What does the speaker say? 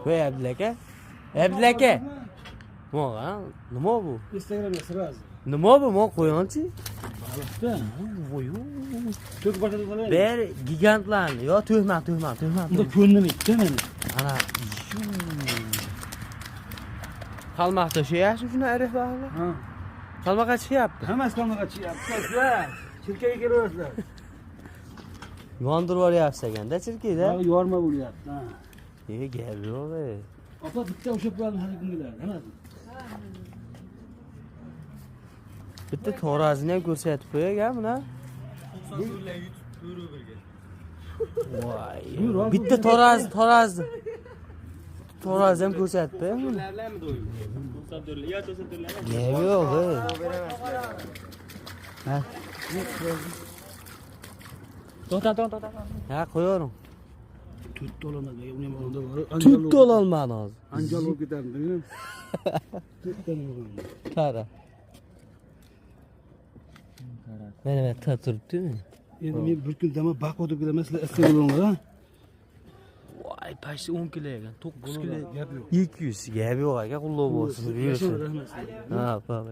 Voy Abdulaka. Abdulaka. Mo'a, nima bu? Instagramga sraz. Nima bu? Mo qo'yonchi. Baliqda. Voy. To'k boshida qo'yay. Ber gigantlarni. Yo, to'hman. Unda ko'ndim ikki mana. Ana. Qalmoqda shu yaxshi shuni ariqlarni. Ha. Qalmoqqa chiqyapti. Hammasi qalmoqqa chiqyapti. Sizlar chirkaga kelyapsizlar. Yondirib yuboryapsiz ekanda chirkida. Yorma bo'lyapti. Ha. Gap yo'q. Opa bitta o'sha pullarni hali kungilar. Hammasi. Bitta to'razini ham ko'rsatib qo'ygan buna. Voy. Bitta to'razni. To'razni ham ko'rsatib qo'ygan. Gap yo'q. Ha. To'xta. Ha, qo'yavering. Tuttu olamadı. Uni ham onda bor. Tuttu ololmadi hozir. Anjal bo'lib ketadi. Tuttu. Qara. Mana ta turibdi-mi? Endi men bir kun dama baq o'tib ketaman, sizlar istaganinglar, ha? Voy, pashti 10 kilo ekan, 9 kilo. Gap yo'q. 200 gap yo'q aka, qulluq bo'lsin. Rahmat. Ha, papa.